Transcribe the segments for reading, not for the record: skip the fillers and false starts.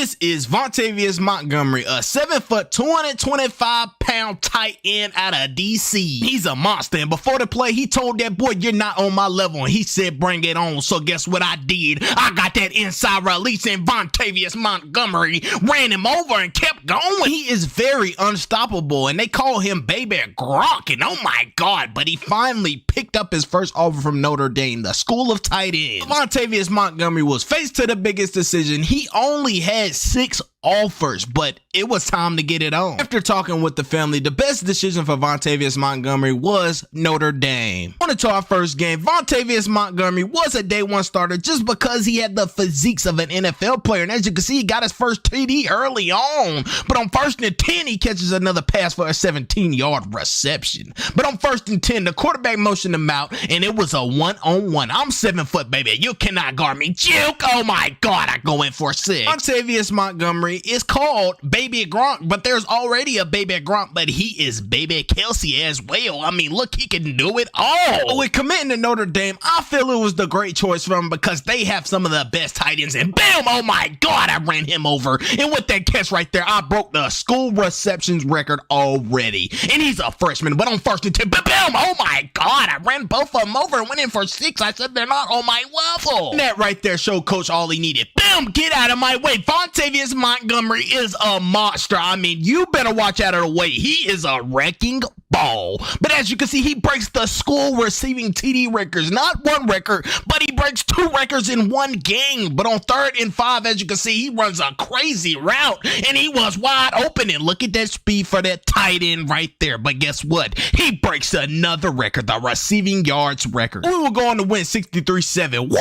This is Vontavious Montgomery, a 7-foot, 225-pound tight end out of DC. He's a monster, and before the play, he told that boy, "You're not on my level," and he said, "Bring it on." So guess what I did? I got that inside release, and Vontavious Montgomery ran him over and kept going. He is very unstoppable, and they call him Baby Gronk, and oh my God, but he finally picked up his first offer from Notre Dame, the school of tight ends. Vontavious Montgomery was faced to the biggest decision. He only had 6 offers, but it was time to get it on. After talking with the family, the best decision for Vontavious Montgomery was Notre Dame. On to our first game, Vontavious Montgomery was a day 1 starter just because he had the physiques of an NFL player, and as you can see, he got his first TD early on. But on 1st and 10, he catches another pass for a 17-yard reception. But on 1st and 10, the quarterback motioned him out, and it was a 1-on-1. I'm 7 foot, baby. You cannot guard me. Juke! Oh my God, I go in for 6. Vontavious Montgomery is called Baby Gronk, but there's already a Baby Gronk, but he is Baby Kelsey as well. I mean, look, he can do it all. With committing to Notre Dame, I feel it was the great choice for him because they have some of the best tight ends, and bam, oh my God, I ran him over. And with that catch right there, I broke the school receptions record already. And he's a freshman, but on 1st and 10, bam, oh my God, I ran both of them over and went in for 6. I said they're not on my level. And that right there showed Coach all he needed. Bam, get out of my way. Vontavious Montgomery is a monster. I mean, you better watch out of the way. He is a wrecking ball. But as you can see, he breaks the school receiving TD records. Not 1 record, but he breaks 2 records in 1 game. But on 3rd and 5, as you can see, he runs a crazy route, and he was wide open. And look at that speed for that tight end right there. But guess what? He breaks another record, the receiving yards record. We will go on to win 63-7. Woo!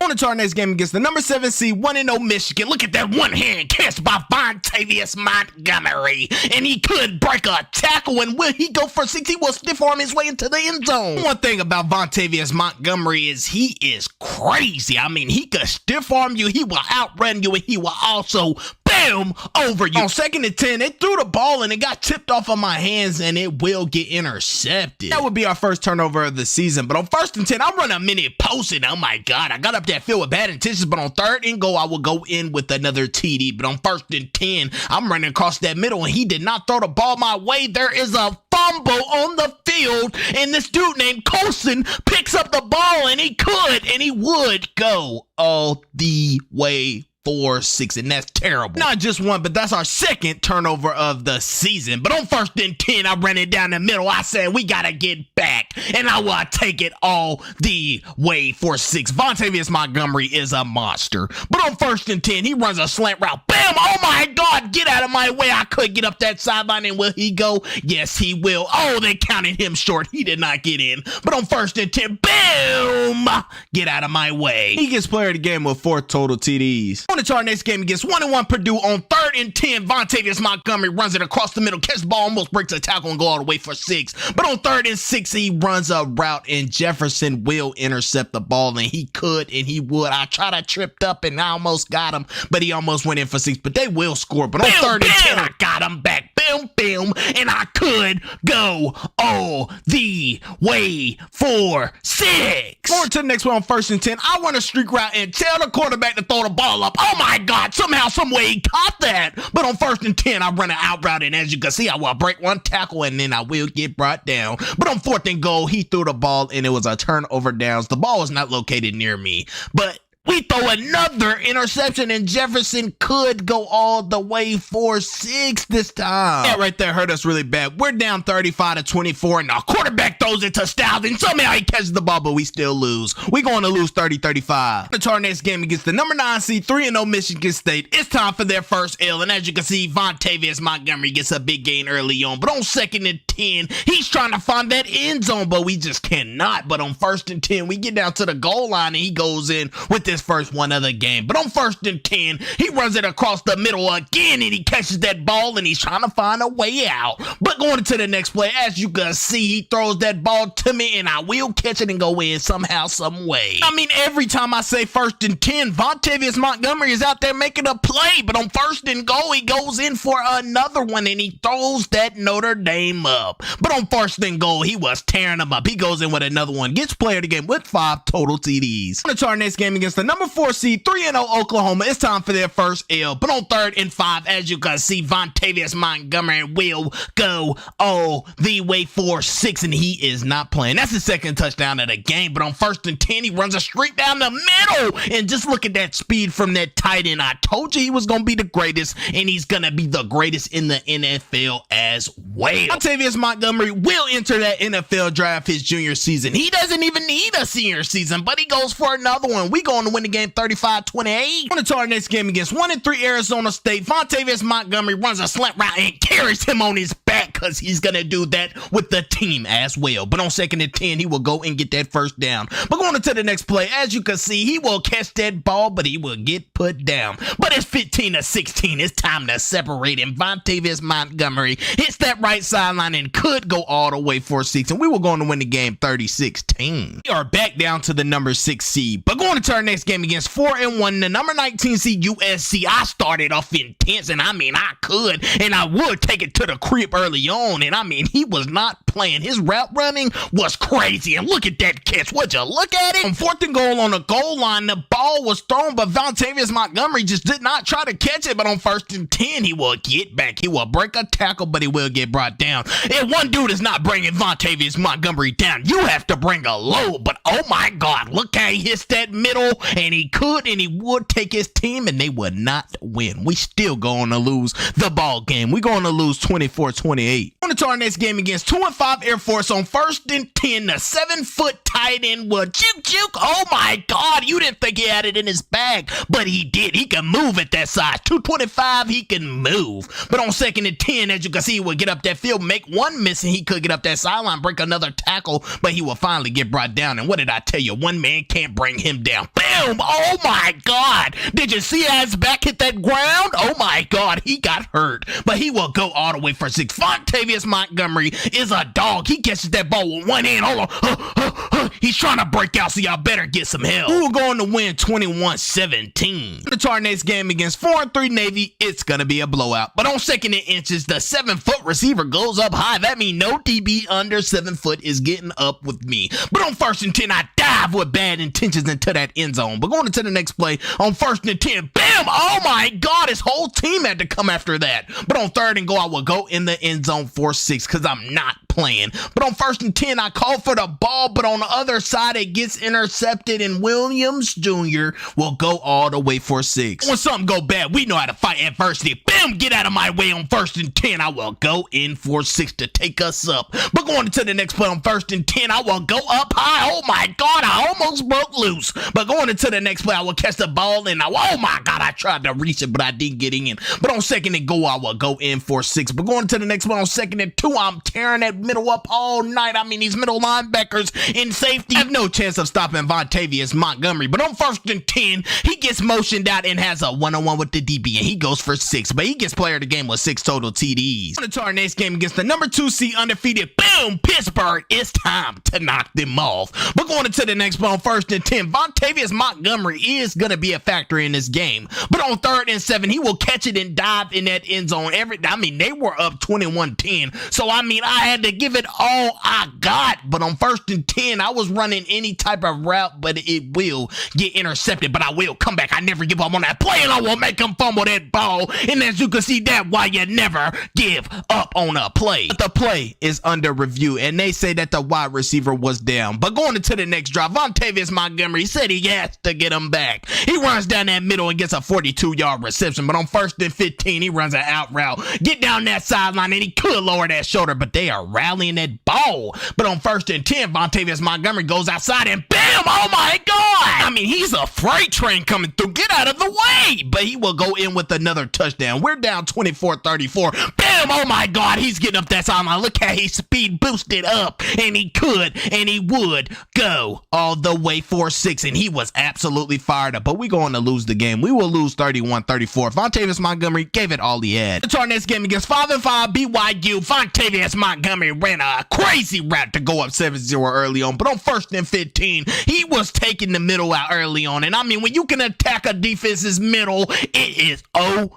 On to our next game against the number 7 seed, 1-0 Michigan. Look at that one-hand catch by Vontavious Montgomery, and he could break a tackle, and will he go for 6? He will stiff arm his way into the end zone. One thing about Vontavious Montgomery is he is crazy. I mean, he could stiff arm you, he will outrun you, and he will also bam over you. On 2nd and 10, they threw the ball and it got tipped off of my hands, and it will get intercepted. That would be our first turnover of the season. But on 1st and 10, I run a mini post, and oh my God, I got up that field with bad intentions. But on 3rd and goal, I will go in with another TD. But on 1st and 10, I'm running across that middle, and he did not throw the ball my way. There is a fumble on the field, and this dude named Colson picks up the ball, and he could and he would go all the way for 6, and that's terrible. Not just 1, but that's our 2nd turnover of the season. But on 1st and 10, I ran it down the middle. I said, we gotta get back, and I will take it all the way for 6. Vontavious Montgomery is a monster. But on 1st and 10, he runs a slant route. Bam! Oh my God, get out of my way. I could get up that sideline, and will he go? Yes, he will. Oh, they counted him short. He did not get in. But on 1st and 10, boom! Get out of my way. He gets player of the game with 4 total TDs. On to our next game against 1-1 Purdue. On 3rd and 10, Vontavious Montgomery runs it across the middle, catches the ball, almost breaks a tackle, and go all the way for 6. But on 3rd and 6, he runs a route, and Jefferson will intercept the ball, and he could and he would. I tried to tripped up, and I almost got him, but he almost went in for 6. But they will score. But on 3rd and 10, I got him back. Boom, and I could go all the way for 6. Going to the next one on 1st and 10, I run a streak route and tell the quarterback to throw the ball up. Oh my God, somehow, some way he caught that. But on 1st and 10, I run an out route, and as you can see, I will break 1 tackle, and then I will get brought down. But on 4th and goal, he threw the ball, and it was a turnover downs. The ball was not located near me, but we throw another interception, and Jefferson could go all the way for 6 this time. That right there hurt us really bad. We're down 35-24, and our quarterback throws it to Styles, and somehow he catches the ball, but we still lose. We're going to lose 30-35. To our next game against the number 9 seed, 3-0 Michigan State. It's time for their first L, and as you can see, Vontavious Montgomery gets a big gain early on. But on 2nd and 10, he's trying to find that end zone, but we just cannot. But on 1st and 10, we get down to the goal line, and he goes in with his first one of the game. But on 1st and 10, he runs it across the middle again, and he catches that ball, and he's trying to find a way out. But going into the next play, as you can see, he throws that ball to me, and I will catch it and go in somehow, some way. I mean, every time I say 1st and 10, Vontavious Montgomery is out there making a play, but on 1st and goal, he goes in for another one, and he throws that Notre Dame up. But on 1st and goal, he was tearing them up. He goes in with another one, gets player of the game with 5 total TDs. On to our next game against the the number 4 seed 3-0 Oklahoma. It's time for their first L. But on 3rd and 5, as you can see, Vontavious Montgomery will go all the way for 6, and he is not playing. That's his second touchdown of the game. But on 1st and 10, he runs a streak down the middle. And just look at that speed from that tight end. I told you he was going to be the greatest, and he's going to be the greatest in the NFL as well. Vontavious Montgomery will enter that NFL draft his junior season. He doesn't even need a senior season, but he goes for another one. We going to win the game 35-28. On to our next game against 1-3 Arizona State. Vontavious Montgomery runs a slant route and carries him on his back because he's going to do that with the team as well. But on 2nd and 10, he will go and get that first down. But going into the next play, as you can see, he will catch that ball, but he will get put down. But it's 15-16. It's time to separate him. Vontavious Montgomery hits that right sideline and could go all the way for 6, and we were going to win the game 30-16. We are back down to the number 6 seed, but going into our next game against 4-1, the number 19 seed USC. I started off intense, and I could, and I would take it to the crib early on, and he was not playing. His route running was crazy, and look at that catch. Would you look at it? On 4th and goal on the goal line, the ball was thrown, but Vontavious Montgomery just did not try to catch it. But on 1st and 10, he will get back. He will break a tackle, but he will get brought down. If one dude is not bringing Vontavious Montgomery down, you have to bring a load. But oh my God, look how he hits that middle, and he could and he would take his team, and they would not win. We still going to lose the ball game. We're going to lose 24-28. On to our next game against 2-5 Air Force. On 1st and 10, the 7-foot tight end will juke. Oh my God, you didn't think he had it in his bag, but he did. He can move at that size. 225, he can move. But on 2nd and 10, as you can see, he will get up that field, make one miss, and he could get up that sideline, break another tackle, but he will finally get brought down. And what did I tell you? One man can't bring him down. Boom! Oh my God! Did you see how his back hit that ground? Oh my God, he got hurt, but he will go all the way for 6. Vontavious Montgomery is a dog. He catches that ball with one hand. Hold on. He's trying to break out, so y'all better get some help. We're going to win 21-17. The our next game against 4-3 Navy, it's going to be a blowout. But on 2nd and inches, the 7-foot receiver goes up high. That means no DB under 7 foot is getting up with me. But on 1st and 10, I dive with bad intentions into that end zone. But going into the next play, on 1st and 10, bam! Oh my God, his whole team had to come after that. But on 3rd and goal, I will go in the end zone for 6 because I'm not playing. But on 1st and 10, I call for the ball, but on the other side, it gets intercepted, and Williams Jr. will go all the way for 6. When something go bad, we know how to fight adversity. Bam! Get out of my way on 1st and 10. I will go in for 6 to take us up. But going into the next play on 1st and 10, I will go up high. Oh my God, I almost broke loose. But going into the next play, I will catch the ball, and oh my God, I tried to reach it, but I didn't get in. But on 2nd and goal, I will go in for 6. But going to the next play on 2nd and 2, I'm tearing that middle up all night. These middle linebackers in safety have no chance of stopping Vontavious Montgomery. But on 1st and 10, he gets motioned out and has a one-on-one with the DB, and he goes for 6. But he gets player of the game with 6 total TDs. On to our next game against the number 2 seed undefeated, boom, Pittsburgh. It's time to knock them off. But going into the next play on 1st and 10, Vontavious Montgomery is going to be a factor in this game. But on 3rd and 7, he will catch it and dive in that end zone. They were up 21-10. So I had to give it all I got. But on 1st and 10, I was running any type of route, but it will get intercepted. But I will come back. I never give up on that play, and I will make him fumble that ball. And as you can see, that's why you never give up on a play. But the play is under review, and they say that the wide receiver was down. But going into the next drive, Vontavious Montgomery said he has to get him back. He runs down that middle and gets a 42-yard reception. But on 1st and 15, he runs an out route. Get down that sideline, and he could lower that shoulder, but they are rallying that ball. But on 1st and 10, Vontavious Montgomery goes outside, and bam! Oh my God! He's a freight train coming through. Get out of the way! But he will go in with another touchdown. We're down 24-34. Bam! Oh my God, he's getting up that sideline. Look how he speed boosted up, and he could, and he would go all the way for 6, and he was absolutely fired up. But we're going to lose the game. We will lose 31-34. Vontavious Montgomery gave it all he had. It's our next game against 5-5 BYU. Vontavious Montgomery ran a crazy route to go up 7-0 early on, but on 1st and 15, he was taking the middle out early on. And when you can attack a defense's middle, it is over.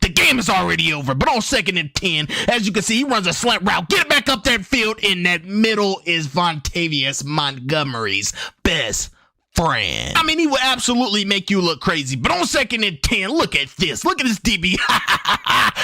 The game is already over. But on 2nd and 10, as you can see, he runs a slant route. Get it back up that field, and that middle is Vontavious Montgomery's best friend. I mean, he will absolutely make you look crazy, but on 2nd and 10, look at this. Look at this DB.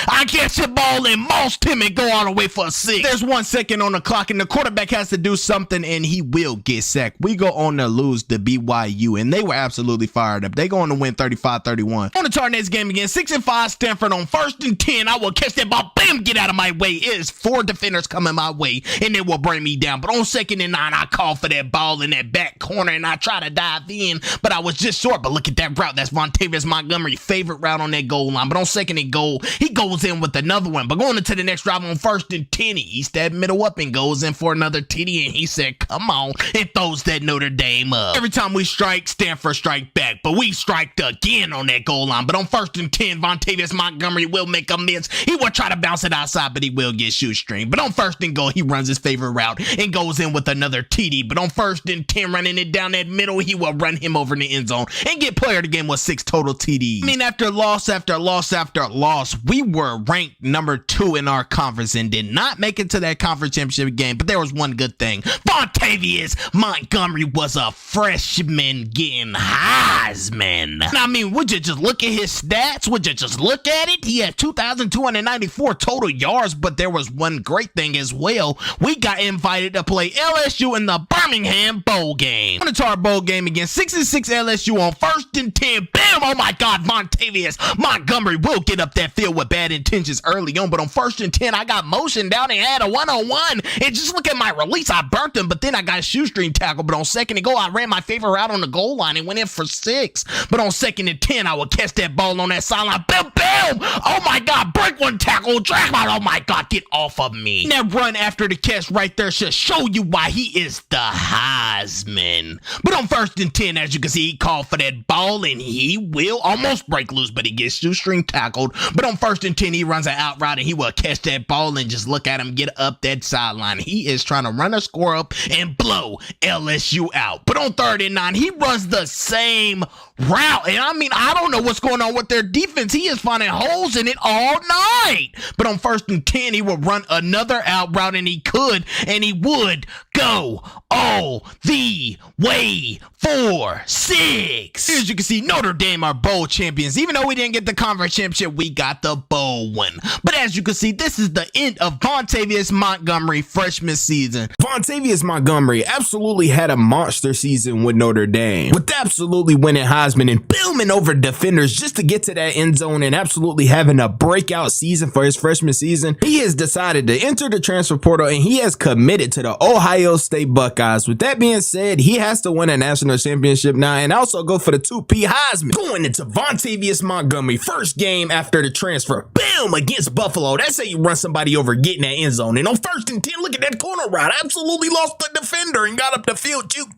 I catch the ball and mossed him and go all the way for a 6. There's 1 second on the clock, and the quarterback has to do something, and he will get sacked. We go on to lose to BYU, and they were absolutely fired up. They go on to win 35-31. On to our next game again, 6-5 Stanford on 1st and 10. I will catch that ball. Bam! Get out of my way. It is 4 defenders coming my way, and they will bring me down. But on 2nd and 9, I call for that ball in that back corner, and I try to dive in, but I was just short. But look at that route. That's Vontavious Montgomery's favorite route on that goal line. But on 2nd and goal, he goes in with another one. But going into the next drive on 1st and 10, he eats that middle up and goes in for another TD, and he said, come on, and throws that Notre Dame up. Every time we strike, Stanford strike back, but we strike again on that goal line. But on 1st and 10, Vontavious Montgomery will make a miss. He will try to bounce it outside, but he will get shoestring. But on 1st and goal, he runs his favorite route and goes in with another TD. But on 1st and 10, running it down that middle, he will run him over in the end zone and get player of the game with 6 total TDs. I mean, after loss after loss after loss, we were ranked number 2 in our conference and did not make it to that conference championship game. But there was one good thing. Vontavious Montgomery was a freshman getting Heisman. I mean, would you just look at his stats? Would you just look at it? He had 2,294 total yards, but there was one great thing as well. We got invited to play LSU in the Birmingham Bowl game. On to our bowl game again, 6-6 LSU on 1st and 10. Bam! Oh my God, Vontavious Montgomery will get up that field with bad intentions early on, but on 1st and 10, I got motion down and had a one-on-one. And just look at my release. I burnt him, but then I got a shoestring tackle. But on 2nd and goal, I ran my favorite route on the goal line and went in for 6. But on 2nd and 10, I would catch that ball on that sideline. Bam, bam! Oh my God, break one tackle, drag out. Oh my God, get off of me. And that run after the catch right there should show you why he is the Heisman. But on 1st and 10, as you can see, he called for that ball and he will almost break loose, but he gets shoestring tackled. But on 1st and 10, he runs an out route and he will catch that ball and just look at him get up that sideline. He is trying to run a score up and blow LSU out. But on 3rd and 9, he runs the same route. And I mean, I don't know what's going on with their defense. He is finding holes in it all night. But on 1st and 10, he would run another out route and he could, and he would go all the way for 6. As you can see, Notre Dame are bowl champions. Even though we didn't get the conference championship, we got the bowl one. But as you can see, this is the end of Vontavious Montgomery freshman season. Vontavious Montgomery absolutely had a monster season with Notre Dame, with absolutely winning Heisman and booming over defenders just to get to that end zone and absolutely having a breakout season for his freshman season. He has decided to enter the transfer portal and he has committed to the Ohio State Buckeyes. With that being said, he has to win a national championship now and also go for the 2P Heisman. Going into Vontavious Montgomery, first game after the transfer, boom, against Buffalo. That's how you run somebody over getting that end zone. And on 1st and 10, look at that corner route. Absolutely lost the defender and got up the field. Juke.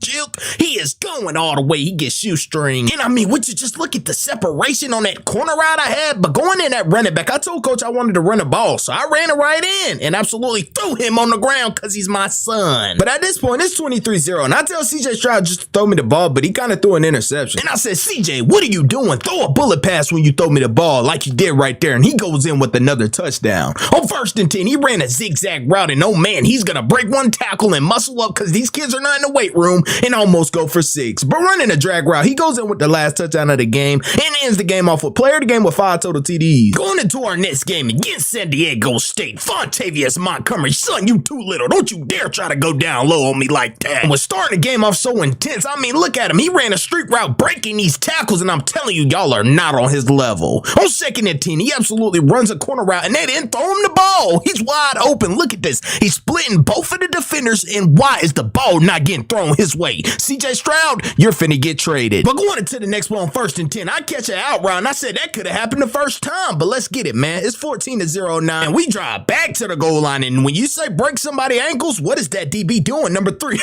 He is going all the way. He gets shoestring. And I mean, would you just look at the separation on that corner route I had? But going in that running back, I told coach I wanted to run a ball, so I ran it right in and absolutely threw him on the ground because he's my son. But at this point, it's 23-0, and I tell CJ Stroud just to throw me the ball, but he kind of threw an interception. And I said, CJ, what are you doing? Throw a bullet pass when you throw me the ball like you did right there, and he goes in with another touchdown. On 1st and 10, he ran a zigzag route, and oh man, he's going to break one tackle and muscle up because these kids are not in the weight room and almost go for 6. But running a drag route, he goes in with the last touchdown of the game and ends the game off with player of the game with 5 total TDs. Going into our next game against San Diego State, Vontavious Montgomery, son, you too little. Don't you dare try to go down low on me like that. And was starting the game off so intense. I mean, look at him. He ran a street route breaking these tackles, and I'm telling you, y'all are not on his level. On 2nd and 10, he absolutely runs a corner route, and they didn't throw him the ball. He's wide open. Look at this. He's splitting both of the defenders, and why is the ball not getting thrown his way? CJ Stroud, you're finna get traded. But going into the next one on 1st and 10, I catch an out route, and I said that could have happened the first time, but let's get it, man. It's 14-0 now, and we drive back to the goal line, and when you say break somebody ankles, what is that DB doing? Number 3.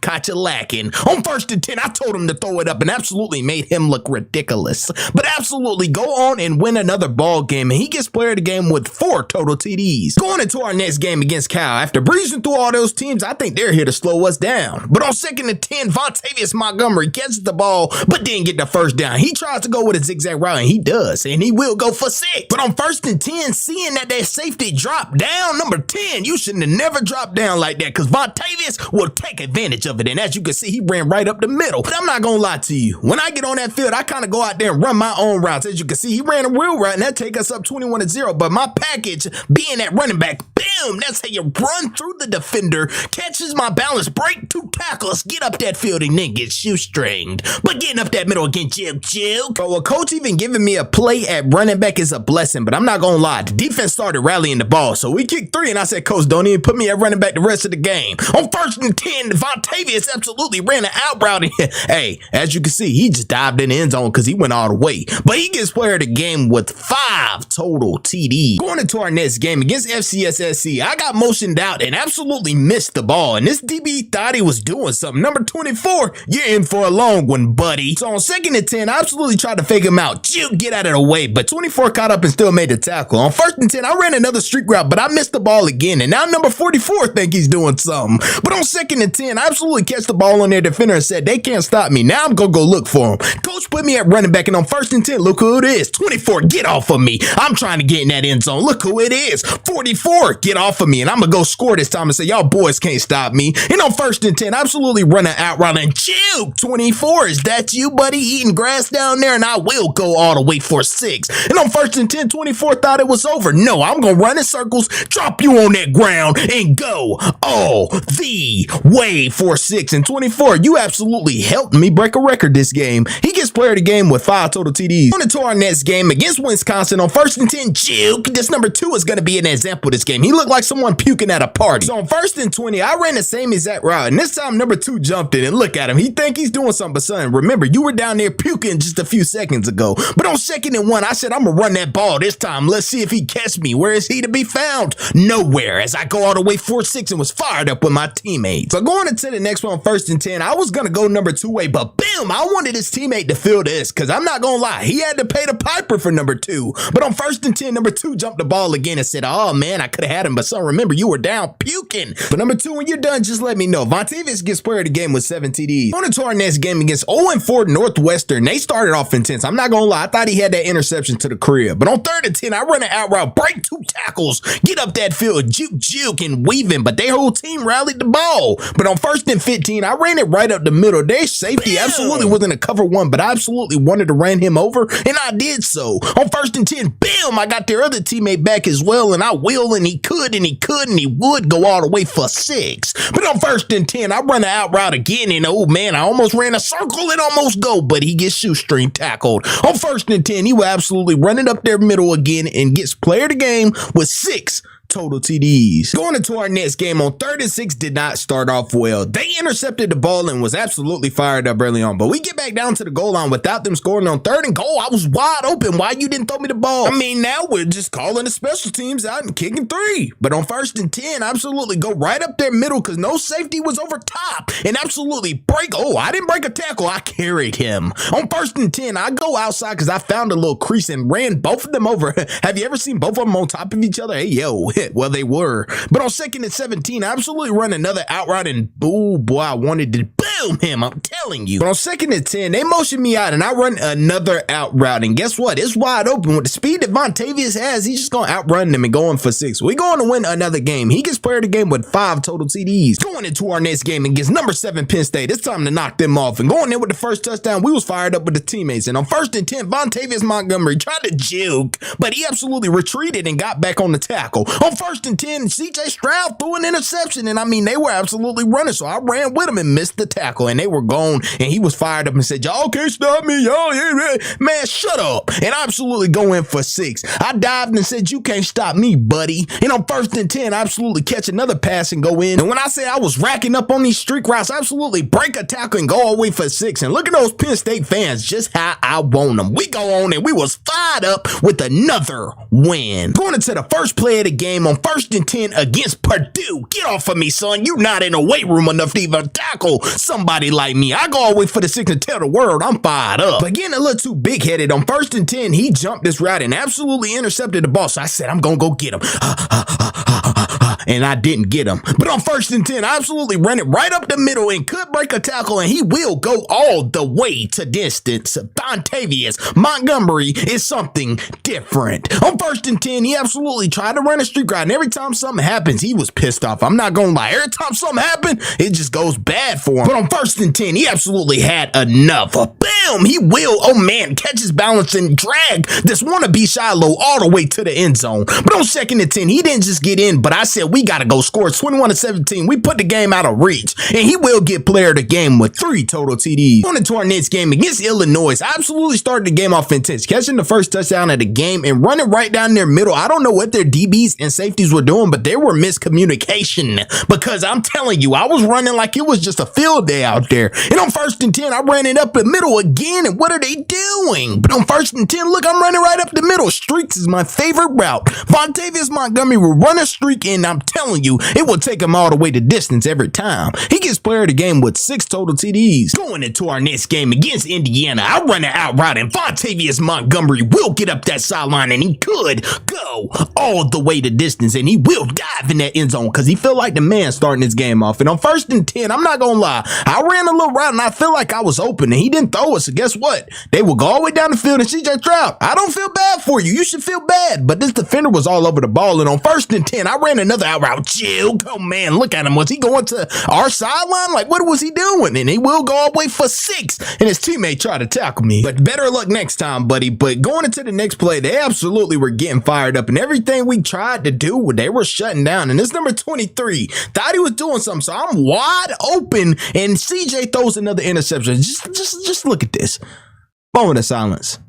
Caught you lacking. On 1st and 10, I told him to throw it up and absolutely made him look ridiculous. But absolutely go on and win another ball game, and he gets player of the game with 4 total TDs. Going into our next game against Cal, after breezing through all those teams, I think they're here to slow us down. But on 2nd and 10, Vontavious Montgomery catches the ball ball, but didn't get the first down. He tries to go with a zigzag route, and he does, and he will go for 6. But on 1st and 10, seeing that safety dropped down, number 10, you shouldn't have never dropped down like that, because Vontavious will take advantage of it. And as you can see, he ran right up the middle. But I'm not gonna lie to you, when I get on that field, I kind of go out there and run my own routes. As you can see, he ran a real route, and that take us up 21-0. But my package, being that running back, boom, that's how you run through the defender, catches my balance, break 2 tackles, get up that field, and then get shoestringed. But getting up that middle again, juke. But a coach even giving me a play at running back is a blessing. But I'm not gonna lie, the defense started rallying the ball, so we kicked 3, and I said, Coach, don't even put me at running back the rest of the game. On 1st and 10, Vontavious absolutely ran an out route. Hey, as you can see, he just dived in the end zone because he went all the way. But he gets player of the game with 5 total TDs. Going into our next game against FCSSC, I got motioned out and absolutely missed the ball. And this DB thought he was doing something. Number 24, you're in for a long one, buddy. So on 2nd and 10, I absolutely tried to fake him out. Get out of the way. But 24 caught up and still made the tackle. On 1st and 10, I ran another streak route, but I missed the ball again. And now number 44 think he's doing something. But on 2nd and 10, I absolutely catch the ball on their defender and said, they can't stop me. Now I'm going to go look for him. Coach put me at running back, and on 1st and 10, look who it is. 24, get off of me. I'm trying to get in that end zone. Look who it is. 44, get off of me. And I'm going to go score this time and say, y'all boys can't stop me. And on 1st and 10, absolutely run an out route and juke. 24, is that you, buddy, eating grass down there? And I will go all the way for 6. And on 1st and 10, 24 thought it was over. No, I'm going to run in circles, drop you on that ground, and go all the way for 6. And 24, you absolutely helped me break a record this game. He gets player of the game with 5 total TDs. On to our next game against Wisconsin on 1st and 10, juke. This number 2 is going to be an example of this game. He looked like someone puking at a party. So on 1st and 20, I ran the same exact route, and this time number 2 jumped in, and look at him. He think he's doing something, but son, remember, you were down there puking just a few seconds ago. But on 2nd and 1, I said, I'm going to run that ball this time. Let's see if he catch me. Where is he to be found? Nowhere, as I go all the way 4-6 and was fired up with my teammates. So going into the next one on 1st and 10, I was going to go number 2 way, but bam, I wanted his teammate to feel this, because I'm not going to lie, he had to pay the piper for number 2. But on 1st and 10, number 2 jumped the ball again and said, oh man, I could have had him, but son, remember, you were down puking. But number 2, when you're done, just let me know. Vontavious gets player of the game with 7 TDs. On to our next game against 0-4 Northwestern. They started off intense. I'm not going to lie, I thought he had that interception to the crib. But on 3rd and 10, I run an out route, break 2 tackles, get up that field, juke, and weaving, but their whole team rallied the ball. But on 1st and 15, I ran it right up the middle. Their safety absolutely wasn't a cover 1, but I absolutely wanted to ran him over, and I did so. On 1st and 10, bam, I got their other teammate back as well, and I will, and he could, and he could, and he would go all the way for 6. But on 1st and 10, I run an out route again, and oh man, I almost ran a circle and almost go, but he gets shoestring tackled. On 1st and 10, he will absolutely run it up their middle again and gets player of the game with 6 total TDs. Going into our next game on 3rd and 6 did not start off well. They intercepted the ball and was absolutely fired up early on, but we get back down to the goal line without them scoring. On 3rd and goal, I was wide open. Why you didn't throw me the ball? I mean, now we're just calling the special teams out and kicking 3. But on 1st and 10, absolutely go right up their middle because no safety was over top and absolutely break. Oh, I didn't break a tackle. I carried him. On 1st and 10, I go outside because I found a little crease and ran both of them over. Have you ever seen both of them on top of each other? Hey, yo. Well, they were. But on 2nd and 17, I absolutely run another out route and boo, boy, I wanted to boom him. I'm telling you. But on 2nd and 10, they motion me out and I run another out route. And guess what? It's wide open. With the speed that Vontavious has, he's just going to outrun them and going for 6. We're going to win another game. He gets player of the game with 5 total TDs. Going into our next game against number 7 Penn State, it's time to knock them off. And going in with the first touchdown, we was fired up with the teammates. And on 1st and 10, Vontavious Montgomery tried to juke, but he absolutely retreated and got back on the tackle. On 1st and 10, CJ Stroud threw an interception, and I mean, they were absolutely running, so I ran with him and missed the tackle, and they were gone, and he was fired up and said, y'all can't stop me, y'all, man, shut up, and I absolutely go in for 6. I dived and said, you can't stop me, buddy, and on 1st and 10, I absolutely catch another pass and go in, and when I say I was racking up on these streak routes, I absolutely break a tackle and go all the way for 6, and look at those Penn State fans, just how I want them. We go on, and we was fired up with another win. Going into the first play of the game on 1st and 10 against Purdue. Get off of me, son. You not in the weight room enough to even tackle somebody like me. I go all the way for the 6 and tell the world I'm fired up. But getting a little too big-headed on 1st and 10, he jumped this route and absolutely intercepted the ball. So I said, I'm going to go get him. and I didn't get him. But on 1st and 10, I absolutely ran it right up the middle and could break a tackle, and he will go all the way to distance. Vontavious Montgomery is something different. On 1st and 10, he absolutely tried to run a streak route, and every time something happens, he was pissed off. I'm not gonna lie. Every time something happened, it just goes bad for him. But on 1st and 10, he absolutely had enough. Bam! He will, oh man, catch his balance and drag this wannabe Shiloh all the way to the end zone. But on 2nd and 10, he didn't just get in, but I said we gotta go score. It's 21-17. We put the game out of reach, and he will get player of the game with 3 total TDs. On into our next game against Illinois, I absolutely started the game off intense, catching the first touchdown of the game and running right down their middle. I don't know what their DBs and safeties were doing, but they were miscommunication, because I'm telling you, I was running like it was just a field day out there. And on 1st and 10, I ran it up the middle again, and what are they doing? But on 1st and 10, look, I'm running right up the middle. Streaks is my favorite route. Vontavious Montgomery will run a streak, and I'm telling you, it will take him all the way to distance every time. He gets player of the game with 6 total TDs. Going into our next game against Indiana, I run it out route, and Vontavious Montgomery will get up that sideline, and he could go all the way to distance, and he will dive in that end zone because he feel like the man starting his game off. And on 1st and 10, I'm not gonna lie, I ran a little route, and I feel like I was open, and he didn't throw it, so guess what? They will go all the way down the field, and CJ Stroud, I don't feel bad for you. You should feel bad, but this defender was all over the ball, and on 1st and 10, I ran another out route. Chill. Oh man, look at him. Was he going to our sideline? Like, what was he doing? And he will go all the way for 6, and his teammate tried to tackle me. But better luck next time, buddy. But going into the next play, they absolutely were getting fired up, and everything we tried to do, they were shutting down. And this number 23 thought he was doing something, so I'm wide open, and CJ throws another interception. Just look at this. Moment of silence.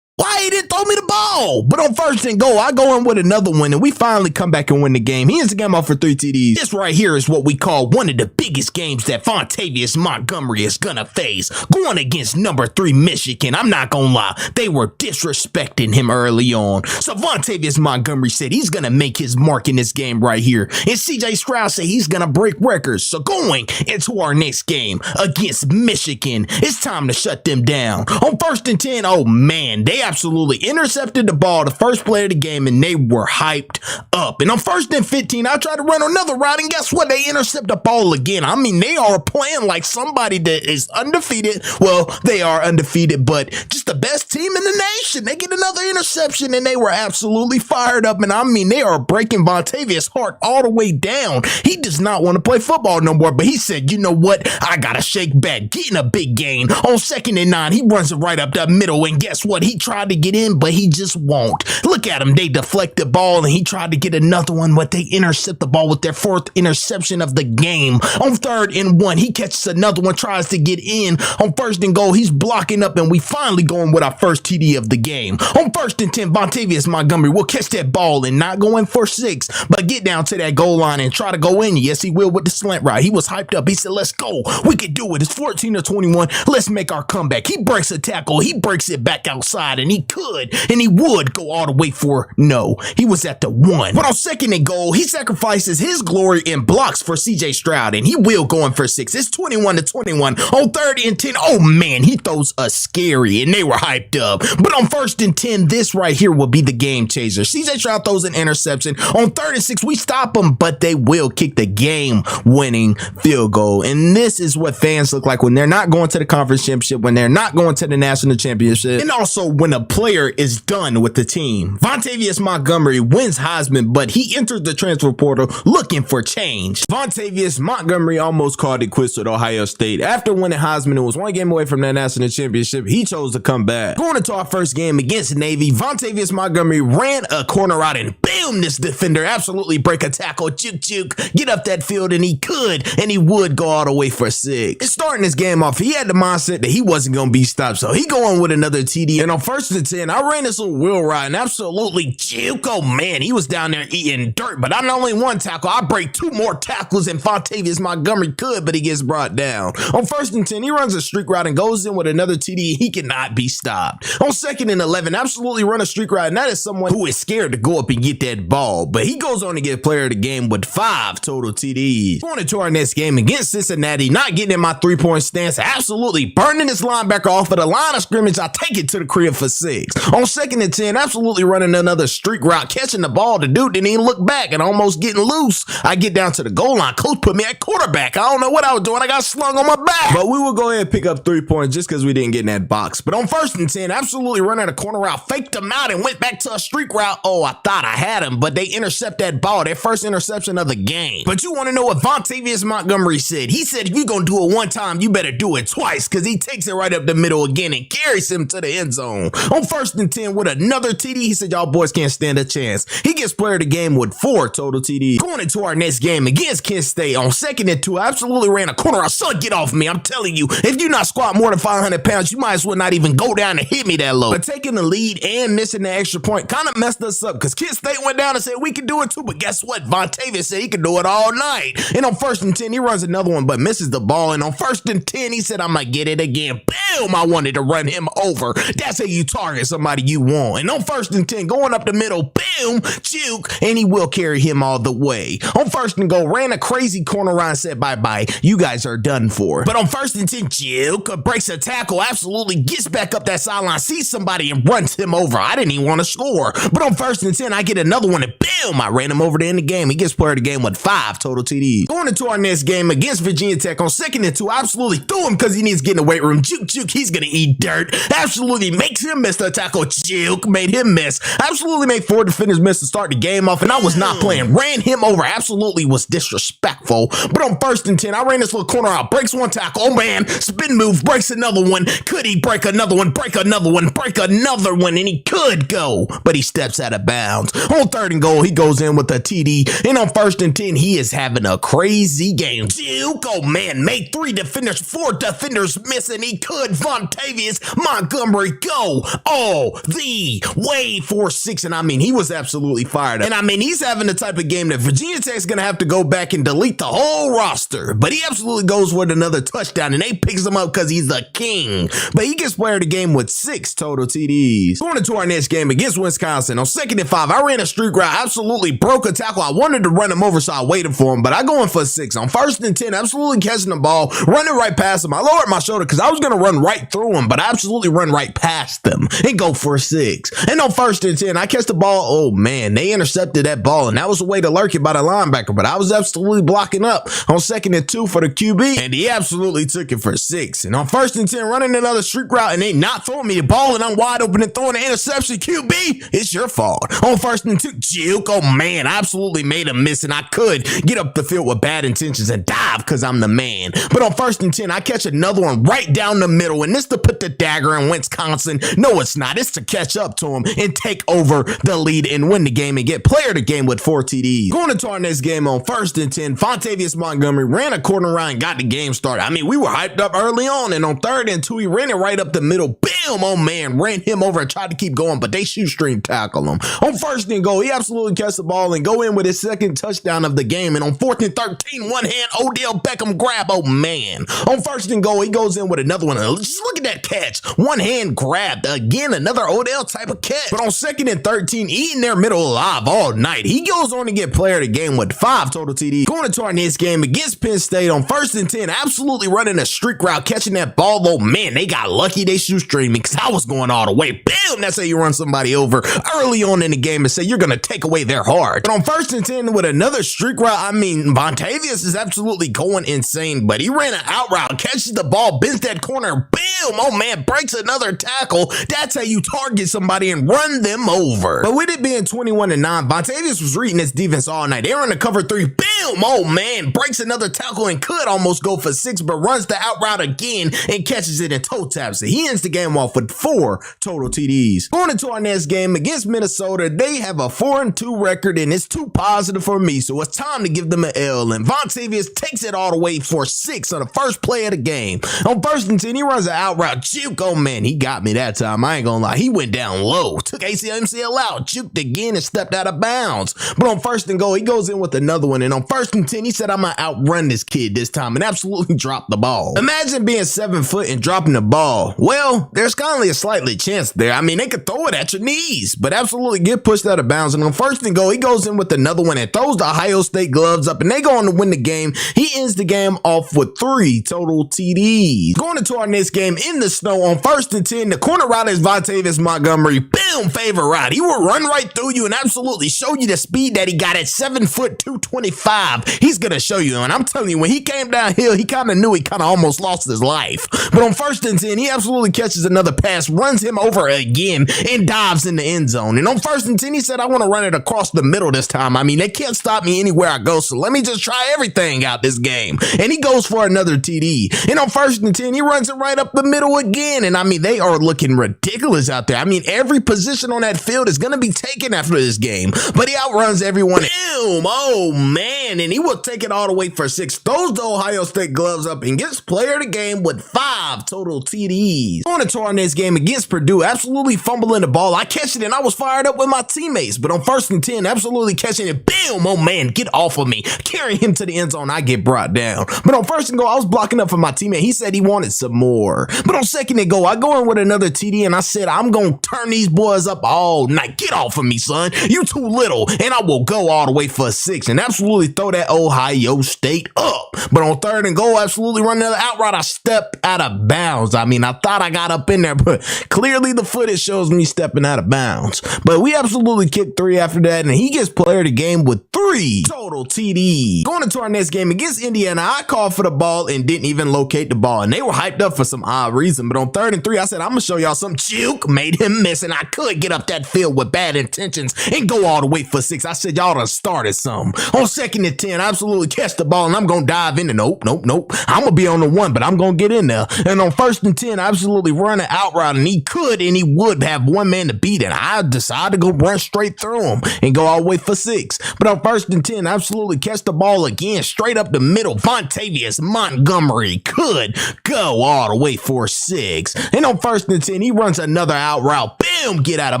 Why he didn't throw me the ball? But on 1st and goal, I go in with another one, and we finally come back and win the game. He ends the game off for 3 TDs. This right here is what we call one of the biggest games that Vontavious Montgomery is gonna face. Going against number 3 Michigan. I'm not gonna lie, they were disrespecting him early on. So Vontavious Montgomery said he's gonna make his mark in this game right here. And CJ Stroud said he's gonna break records. So going into our next game against Michigan, it's time to shut them down. On 1st and 10, oh man, they absolutely intercepted the ball the first play of the game, and they were hyped up. And on 1st and 15, I tried to run another route, and guess what? They intercept the ball again. I mean, they are playing like somebody that is undefeated. Well, they are undefeated, but just the best team in the nation. They get another interception, and they were absolutely fired up. And I mean, they are breaking Vontavious' heart all the way down. He does not want to play football no more, but he said, you know what? I got to shake back, getting a big gain. On 2nd and 9, he runs it right up the middle, and guess what? He tried to get in, but he just won't. Look at him. They deflect the ball, and he tried to get another one, but they intercept the ball with their 4th interception of the game. On 3rd and 1, he catches another one, tries to get in. On 1st and goal, he's blocking up, and we finally going with our first TD of the game. On 1st and 10, Vontavious Montgomery will catch that ball and not going for 6, but get down to that goal line and try to go in. Yes, he will with the slant route. He was hyped up. He said, let's go. We can do it. It's 14-21. Let's make our comeback. He breaks a tackle. He breaks it back outside, and he could, and he would go all the way for no. He was at the 1. But on 2nd and goal, he sacrifices his glory and blocks for CJ Stroud, and he will go in for 6. It's 21-21. On 3rd and 10, oh man, he throws a scary, and they were hyped up. But on 1st and 10, this right here will be the game changer. CJ Stroud throws an interception. On 3rd and 6, we stop them, but they will kick the game-winning field goal. And this is what fans look like when they're not going to the conference championship, when they're not going to the national championship, and also when a player is done with the team. Vontavious Montgomery wins Heisman, but he entered the transfer portal looking for change. Vontavious Montgomery almost called it quits with Ohio State. After winning Heisman, it was 1 game away from that national championship. He chose to come back. Going into our first game against Navy, Vontavious Montgomery ran a corner out, and boom, this defender absolutely break a tackle, juke, get up that field, and he could, and he would go all the way for 6. And starting this game off, he had the mindset that he wasn't going to be stopped, so he going with another TD. And on 1st and 10, I ran this little wheel ride, and absolutely juke. Oh man, he was down there eating dirt, but I not only 1 tackle, I break 2 more tackles, and Vontavious Montgomery could, but he gets brought down. On 1st and 10, he runs a streak route and goes in with another TD. He cannot be stopped. On 2nd and 11, absolutely run a streak route, and that is someone who is scared to go up and get that ball, but he goes on to get player of the game with 5 total TDs. Going into our next game against Cincinnati, not getting in my 3-point stance, absolutely burning this linebacker off of the line of scrimmage. I take it to the crib for 6. On 2nd and 10, absolutely running another streak route, catching the ball. The dude didn't even look back and almost getting loose. I get down to the goal line. Coach put me at quarterback. I don't know what I was doing. I got slung on my back. But we will go ahead and pick up 3 points just because we didn't get in that box. But on 1st and 10, absolutely running a corner route, faked him out and went back to a streak route. Oh, I thought I had him, but they intercept that ball, their first interception of the game. But you want to know what Vontavious Montgomery said? He said, if you're going to do it one time, you better do it twice, because he takes it right up the middle again and carries him to the end zone. On 1st and 10 with another TD, he said, y'all boys can't stand a chance. He gets player of the game with 4 total TDs. Going into our next game against Kent State, on 2nd and 2, I absolutely ran a corner. Son, get off me. I'm telling you, if you not squat more than 500 pounds, you might as well not even go down and hit me that low. But taking the lead and missing the extra point kind of messed us up, because Kent State went down and said we can do it too, but guess what? Vontavious said he could do it all night. And on 1st and 10, he runs another one but misses the ball. And on 1st and 10, he said, I'm gonna get it again. Boom! I wanted to run him over. That's how you target somebody you want. And on 1st and 10, going up the middle, boom, juke, and he will carry him all the way. On 1st and goal, ran a crazy corner run, said bye-bye. You guys are done for. But on 1st and 10, juke, breaks a tackle, absolutely gets back up that sideline, sees somebody and runs him over. I didn't even want to score. But on 1st and 10, I get another one and boom, I ran him over to end the game. He gets player of the game with 5 total TDs. Going into our next game against Virginia Tech, on 2nd and 2, I absolutely threw him because he needs to get in the weight room. Juke, he's going to eat dirt. Absolutely makes him miss the tackle. Juke made him miss. Absolutely made 4 defenders miss to start the game off, and I was not playing. Ran him over. Absolutely was disrespectful. But on 1st and 10, I ran this little corner out, breaks one tackle. Oh man, spin move, breaks another one. Could he break another one? Break another one, break another one, and he could go, but he steps out of bounds. On 3rd and goal, he goes in with a TD, and on 1st and 10, he is having a crazy game. Duke, oh man, made 3 defenders, 4 defenders miss, and he could. Vontavious Montgomery go all the way for 6, and I mean, he was absolutely fired up. And I mean, he's having the type of game that Virginia Tech's gonna have to go back and delete the whole roster, but he absolutely goes with another touchdown, and they picks him up because he's the king. But he gets player of the game with 6 total TDs. Going into our next game against Wisconsin, on 2nd and 5, I ran a streak route, absolutely broke a tackle. I wanted to run him over, so I waited for him, but I go in for 6. On 1st and 10, absolutely catching the ball, running right past him. I lowered my shoulder because I was going to run right through him, but I absolutely run right past them and go for 6. And on 1st and 10, I catch the ball. Oh man, they intercepted that ball, and that was a way to lurk it by the linebacker, but I was absolutely blocking up on 2nd and 2 for the QB, and he absolutely took it for 6. And on 1st and 10, running another streak route, and they not throwing me the ball, and I'm wide open and throwing the interception. QB, it's your fault. On 1st and 2, juke. Oh man, I absolutely made a miss, and I could get up the field with bad intentions and dive because I'm the man. But on 1st and 10, I catch another one right down the middle, and this to put the dagger in Wisconsin. No, it's not. It's to catch up to him and take over the lead and win the game and get player of the game with 4 TDs. Going into our next game on 1st and 10, Vontavious Montgomery ran a corner route and got the game started. I mean, we were hyped up early on, and on 3rd and 2, he ran it right up the middle. Boom! Oh man, ran him over and tried to keep going, but they shoestring tackle him. On 1st and goal, he absolutely catch the ball and go in with his 2nd touchdown of the game. And on 4th and 13, one hand Odell Beckham grab. Oh man. On 1st and goal, he goes in with another one. Just look at that catch. One hand grabbed. Again, another Odell type of catch. But on 2nd and 13, eating their middle alive all night. He goes on to get player of the game with 5 total TDs. Going into our next game against Penn State on 1st and 10, absolutely running a streak route, catching that ball. Oh man, they got lucky they shoestring me because I was going all the way. Boom! That's how you run somebody over early on in the game and say you're going to take away their heart. But on 1st and 10 with another streak route, I mean, Vontavious is absolutely going insane, but he ran an out route, catches the ball, bends that corner, boom! Oh man, breaks another tackle. That's how you target somebody and run them over. But with it being 21-9, Vontavious was reading this defense all night. They were in the cover 3, boom! Oh man, breaks another tackle and could almost go for 6, but runs the out route again and catches it and toe taps it. He ends the game off with 4 total TDs. Going into our next game against Minnesota, they have a 4-2 record, and it's too positive for me, so it's time to give them an L. And Vontavious takes it all the way for 6 on the first play of the game. On 1st and 10, he runs an out route. Juke, oh man, he got me that time. I ain't gonna lie, he went down low, took ACL, MCL out, juked again and stepped out of bounds. But on 1st and goal, he goes in with another one, and on 1st and 10, he said, I'm gonna outrun this kid this time, and absolutely dropped the ball. Imagine being 7 foot and dropping the ball. Well, there's kindly a slightly chance there. I mean, they could throw it at your knees, but absolutely get pushed out of bounds. And on 1st first and goal, he goes in with another one and throws the Ohio State gloves up, and they go on to win the game. He ends the game off with 3 total TDs. Going into our next game in the snow on 1st and 10, the corner route is Vontavious Montgomery. Boom, favorite route. He will run right through you and absolutely show you the speed that he got at 7 foot 225. He's gonna show you, and I'm telling you, when he came downhill, he kind of knew he kind of almost lost his life. But on 1st and 10, he absolutely catches another pass, runs him over again, and dives in the end zone. And on 1st and 10, he said, I want to run it across the middle this time. I mean, they can't stop me anywhere I go, so let me just try everything out this game. And he goes for another TD. And on 1st and 10, he runs it right up the middle again. And I mean, they are looking ridiculous out there. I mean, every position on that field is going to be taken after this game, but he outruns everyone. Boom! Oh man! And he will take it all the way for 6. Throws the Ohio State gloves up and gets player of the game with 5 total TDs. Going into our next game against Purdue, absolutely fumbling the ball. I catch it and I was fired up with my teammates, but on 1st and 10, absolutely catching it. Boom! Oh man, get off of me. Carrying him to the end zone, I get brought down. But on 1st and goal, I was blocking up for my teammate. He said he wanted some more. But on 2nd and goal, I go in with another TD and I said, I'm going to turn these boys up all night. Get off of me, son. You too little. And I will go all the way for 6 and absolutely throw that Ohio State up. But on 3rd and goal, absolutely run another out route. I step out of bounds. I mean, I thought I got up in there, but clearly the footage shows me stepping out of bounds. But we absolutely kicked 3 after that, and he gets player of the game with 3 total TDs. Going into our next game against Indiana, I called for the ball and didn't even locate the ball, and they were hyped up for some odd reason. But on 3rd and 3, I said, I'm going to show y'all some juke. Made him miss, and I could get up that field with bad intentions and go all the way for 6. I said, y'all done started some. On 2nd and 10, I absolutely catch the ball, and I'm going to dive into nope. I'm going to be on the 1, but I'm going to get in there. And on 1st and 10, I absolutely run an out route, and he could and he would have one man to beat, and I decided to go run straight through him and go all the way for 6. But on 1st and 10, I absolutely catch the ball again, straight up the middle. Vontavious Montgomery could go all the way for 6. And on 1st and 10, he runs another out route. Boom, get out of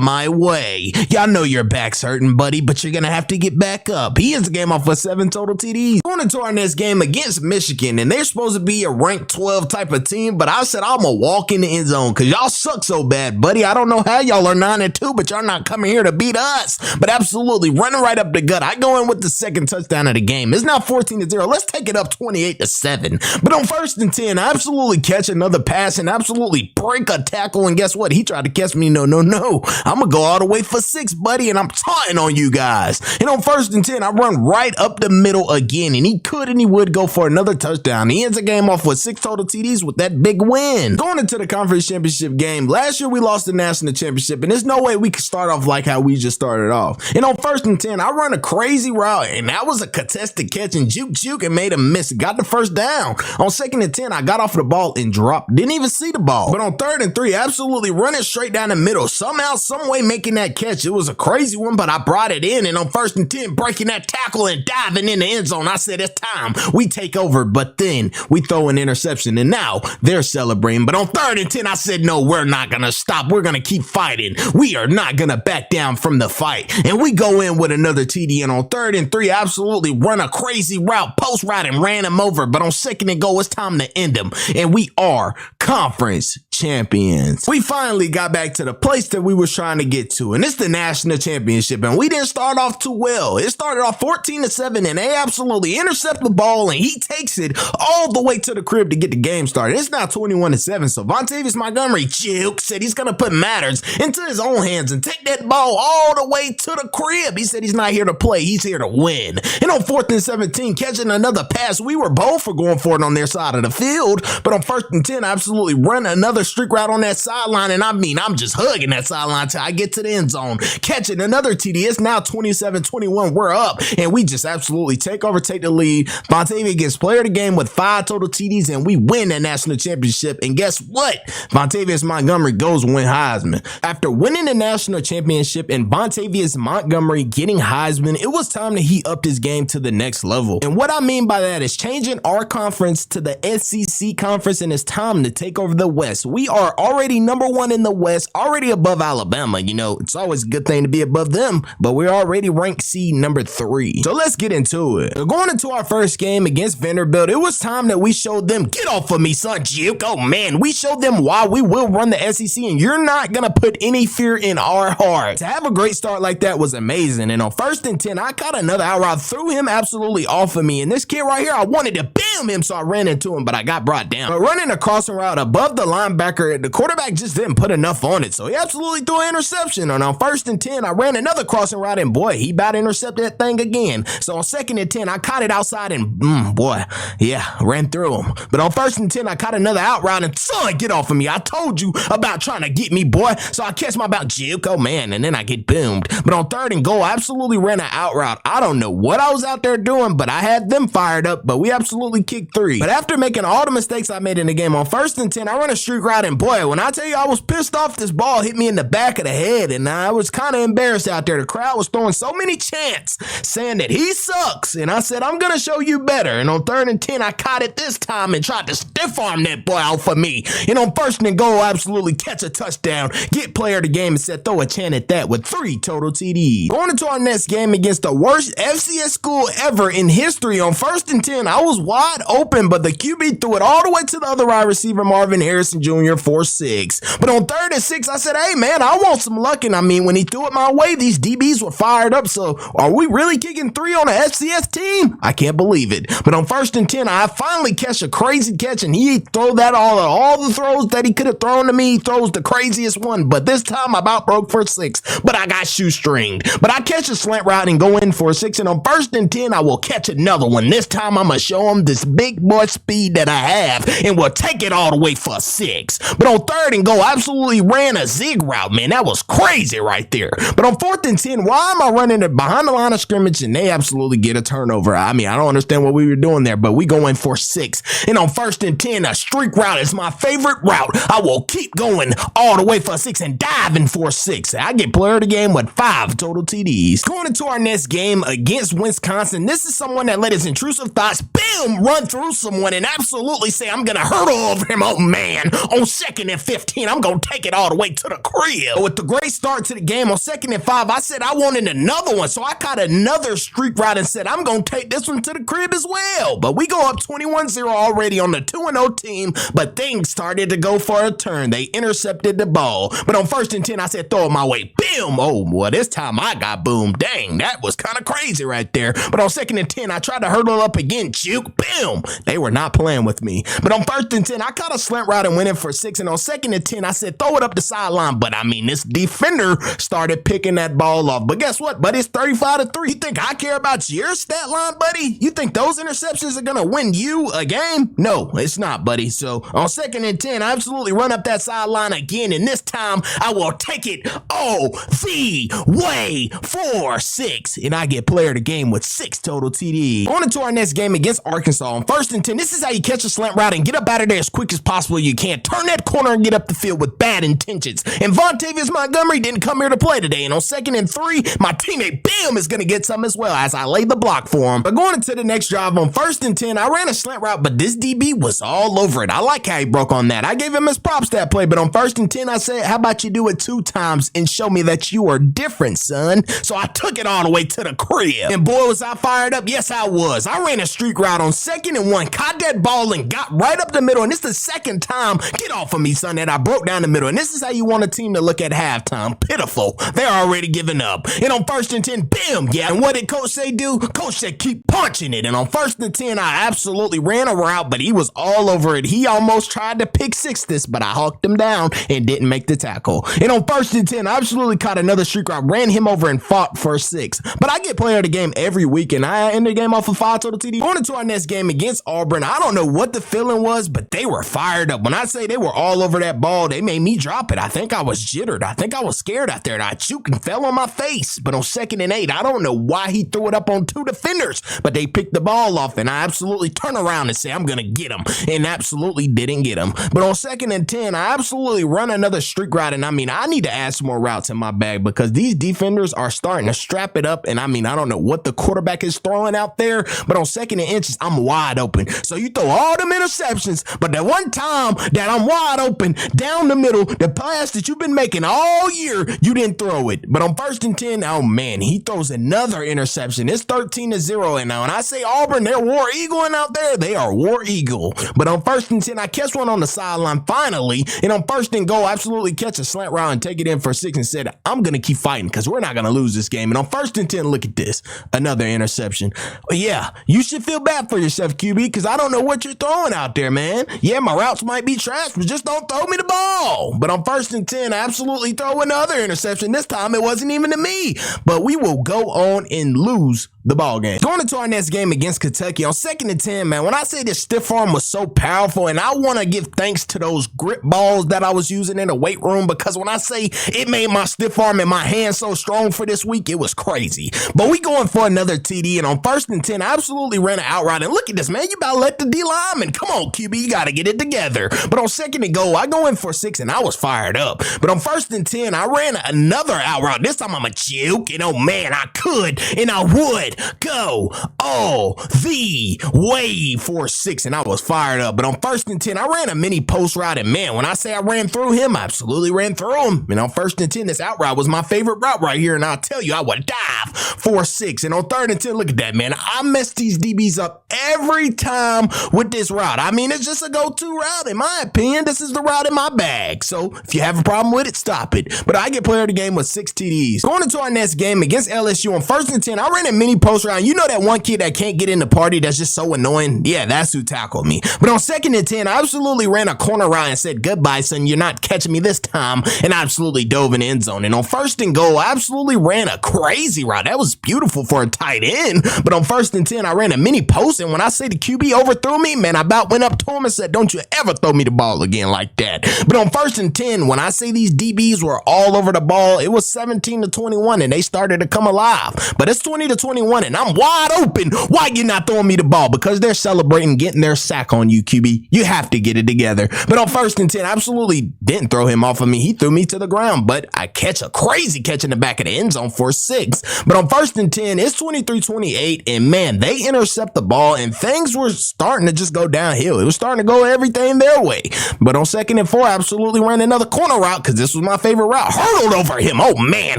my way. Y'all know your back's hurting, buddy, but you're going to have to get back up. He ends the game off with 7 total TDs. Going into our next game against Michigan, and they're supposed to be a ranked 12 type of team, but I said, I'm going to walk in the end zone because y'all suck so bad, buddy. I don't know how y'all are 9-2, but y'all not coming here to beat us. But absolutely running right up the gut. I go in with the 2nd touchdown of the game. It's now 14-0. Let's take it up 28-7. But on 1st and 10, I absolutely catch another pass and absolutely break a tackle. And guess what? He tried to catch me. No. I'm going to go all the way for 6, buddy, and I'm taunting on you guys. And on 1st and 10, I run right up the middle again, and he could and he would go for another touchdown. He ends the game off with 6 total TDs with that big win. Going into the conference championship game, last year we lost the national championship, and there's no way we could start off like how we just started off. And on 1st and 10, I run a crazy route, and that was a contested catch, and juke and made him miss. Got the 1st down. On 2nd and 10, I got off the ball and dropped. Didn't even see the ball. But on 3rd and 3, absolutely running straight down the middle. Somehow, some way making that catch. It was a crazy one, but I brought it in. And on 1st and 10, breaking that tackle and diving in the end zone. I said, it's time. We take over. But then we throw an interception, and now they're celebrating. But on 3rd and 10, I said, no, we're not going to stop. We're going to keep fighting. We are not going to back down from the fight. And we go in with another TD. And on 3rd and 3, absolutely run a crazy route, post route, and ran him over. But on 2nd and goal, it's time to end him. And we are conference champions. We finally got back to the place that we was trying to get to, and it's the national championship, and we didn't start off too well. It started off 14-7, and they absolutely intercept the ball, and he takes it all the way to the crib to get the game started. It's now 21-7, so Vontavious Montgomery said he's gonna put matters into his own hands and take that ball all the way to the crib. He said he's not here to play, he's here to win. And on 4th and 17, catching another pass, we were both for going for it on their side of the field, but on 1st and 10, I absolutely run another streak route on that sideline, and I mean, I'm just hugging that sideline till I get to the end zone, catching another TD. It's now 27-21. We're up, and we just absolutely take the lead. Vontavious gets player of the game with 5 total TDs, and we win that national championship. And guess what? Vontavious Montgomery goes win Heisman. After winning the national championship and Vontavious Montgomery getting Heisman, it was time to heat up his game to the next level. And what I mean by that is changing our conference to the SEC conference, and it's time to take over the West. we are already number 1 in the West, already above Alabama. You know, it's always a good thing to be above them, but we're already ranked seed number 3. So let's get into it. So going into our first game against Vanderbilt, it was time that we showed them, get off of me, son, Juke. Oh man, we showed them why we will run the SEC, and you're not gonna put any fear in our heart. To have a great start like that was amazing, and on 1st and 10, I caught another out route, threw him absolutely off of me, and this kid right here, I wanted to bam him, so I ran into him, but I got brought down. But running a crossing route above the linebacker, the quarterback just didn't put enough on it, so he absolutely threw an interception. And on 1st and 10, I ran another crossing route, and boy, he about to intercept that thing again. So on 2nd and 10, I caught it outside, and boy, yeah, ran through him. But on 1st and 10, I caught another out route, and son, get off of me. I told you about trying to get me, boy. So I catch my about juke, oh man, and then I get boomed. But on 3rd and goal, I absolutely ran an out route. I don't know what I was out there doing, but I had them fired up, but we absolutely kicked 3. But after making all the mistakes I made in the game, on 1st and 10, I run a streak route, and boy, when I tell you I was pissed off, this ball hit me in the back of the head, and I was kind of embarrassed out there. The crowd was throwing so many chants saying that he sucks, and I said, I'm gonna show you better. And on 3rd and 10, I caught it this time and tried to stiff arm that boy out for me. And on 1st and goal, absolutely catch a touchdown, get player of the game, and said throw a chant at that with 3 total TDs. Going into our next game against the worst FCS school ever in history, on 1st and 10, I was wide open, but the QB threw it all the way to the other wide receiver, Marvin Harrison Jr. for 6. But on 3rd and 6, I said, hey man, I want some luck. And I mean, when he threw it my way, these DBs were fired up. So are we really kicking 3 on an FCS team? I can't believe it. But on 1st and 10, I finally catch a crazy catch, and he throw that all the throws that he could have thrown to me. He throws the craziest one, but this time I about broke for 6, but I got shoestringed. But I catch a slant route and go in for 6, and on 1st and 10, I will catch another one. This time I'm gonna show him this big boy speed that I have, and we'll take it all the way for 6. But on 3rd and goal, I absolutely ran a zig route, man. That was crazy right there. But on 4th and 10, why am I running it behind the line of scrimmage and they absolutely get a turnover? I mean, I don't understand what we were doing there, but we go in for 6. And on 1st and 10, a streak route is my favorite route. I will keep going all the way for 6 and diving for 6. I get player of the game with 5 total TDs. Going into our next game against Wisconsin, this is someone that let his intrusive thoughts, boom, run through someone and absolutely say, I'm going to hurdle over him. Oh man, on 2nd and 15, I'm going to take it all the way to the crib. With the great start to the game, on 2nd and 5, I said I wanted another one. So I caught another streak route and said, I'm going to take this one to the crib as well. But we go up 21-0 already on the 2-0 team, but things started to go for a turn. They intercepted the ball. But on 1st and 10, I said, throw it my way. Boom. Oh, well, this time I got boomed. Dang, that was kind of crazy right there. But on 2nd and 10, I tried to hurdle up again. Juke. Boom. They were not playing with me. But on 1st and 10, I caught a slant route and went in for 6. And on 2nd and 10, I said, throw it up the sideline. But I mean, this defender started picking that ball off. But guess what, buddy? It's 35-3. You think I care about your stat line, buddy? You think those interceptions are going to win you a game? No, it's not, buddy. So on 2nd and 10, I absolutely run up that sideline again. And this time I will take it all the way for 6. And I get player of the game with 6 total TDs. Going into our next game against Arkansas, on 1st and 10, this is how you catch a slant route and get up out of there as quick as possible. You can't turn that corner and get up the field with bad intentions. And Vontavious Montgomery didn't come here to play today. And on 2nd and 3, my teammate Bam is going to get some as well as I lay the block for him. But going into the next drive, on 1st and 10, I ran a slant route, but this DB was all over it. I like how he broke on that. I gave him his props that play, but on 1st and 10, I said, how about you do it 2 times and show me that you are different, son? So I took it all the way to the crib. And boy, was I fired up. Yes, I was. I ran a streak route on 2nd and 1, caught that ball and got right up the middle. And this is the 2nd time, get off of me, son, that I broke down the middle. And this is how you want a team to look at halftime. Pitiful. They're already giving up. And on 1st and 10, bam, yeah. And what did Coach say do? Coach said keep punching it. And on 1st and 10, I absolutely ran a route, but he was all over it. He almost tried to pick 6 this, but I hawked him down and didn't make the tackle. And on 1st and 10, I absolutely caught another streak route, ran him over and fought for 6. But I get player of the game every week, and I end the game off of 5 total TD. Going into our next game against Auburn, I don't know what the feeling was, but they were fired up. When I say they were all over that ball, they made me drop it. I think I was jittered. I think I was scared out there, and I choked and fell on my face. But on 2nd and 8, I don't know why he threw it up on 2 defenders, but they picked the ball off, and I absolutely turn around and say, I'm going to get him, and absolutely didn't get him. But on 2nd and 10, I absolutely run another streak route, and I mean, I need to add some more routes in my bag because these defenders are starting to strap it up, and I mean, I don't know what the quarterback is throwing out there, but on 2nd and inches, I'm wide open. So you throw all them interceptions, but that one time that I'm bam, wide open, down the middle, the pass that you've been making all year, you didn't throw it. But on 1st and 10, oh man, he throws another interception. It's 13-0. And now when I say Auburn, they're War Eagling out there, they are War Eagle. But on 1st and 10, I catch one on the sideline finally. And on 1st and goal, absolutely catch a slant route and take it in for 6 and said, I'm going to keep fighting because we're not going to lose this game. And on 1st and 10, look at this. Another interception. Yeah, you should feel bad for yourself, QB, because I don't know what you're throwing out there, man. Yeah, my routes might be trash, but just don't throw me the ball. But on 1st and 10, I absolutely throw another interception. This time it wasn't even to me. But we will go on and lose the ball game. Going into our next game against Kentucky on 2nd and 10, man, when I say this stiff arm was so powerful, and I want to give thanks to those grip balls that I was using in the weight room, because when I say it made my stiff arm and my hand so strong for this week, it was crazy. But we going for another TD, and on 1st and 10, I absolutely ran an out route. And look at this, man, you about to let the D lineman. Come on, QB, you got to get it together. But on 2nd and goal, I go in for 6, and I was fired up. But on 1st and 10, I ran another out route. This time I'm a juke, and oh man, I could, and I would go all the way for 6, and I was fired up. But on 1st and 10, I ran a mini post route, and man, when I say I ran through him, I absolutely ran through him. And on 1st and 10, this out route was my favorite route right here, and I'll tell you, I would dive for 6. And on 3rd and 10, look at that, man. I mess these DBs up every time with this route. I mean, it's just a go-to route. In my opinion, this is the route in my bag. So if you have a problem with it, stop it. But I get player of the game with 6 TDs. Going into our next game against LSU on 1st and 10, I ran a mini post route. You know that one kid that can't get in the party that's just so annoying? Yeah, that's who tackled me. But on 2nd and 10, I absolutely ran a corner route and said, goodbye, son, you're not catching me this time. And I absolutely dove in the end zone. And on 1st and goal, I absolutely ran a crazy route. That was beautiful for a tight end. But on 1st and 10, I ran a mini post. And when I say the QB overthrew me, man, I about went up to him and said, don't you ever throw me the ball again like that. But on 1st and 10, when I say these DBs were all over the ball, it was 17-21 and they started to come alive. But it's 20-21 and I'm wide open. Why you not throwing me the ball? Because they're celebrating getting their sack on you, QB. You have to get it together. But on 1st and 10, I absolutely didn't throw him off of me. He threw me to the ground, but I catch a crazy catch in the back of the end zone for 6. But on 1st and 10, it's 23-28 and man, they intercept the ball and things were starting to just go downhill. It was starting to go everything their way. But on 2nd and 4, I absolutely ran another corner route because this was my favorite route. Hurdled over him. Oh man,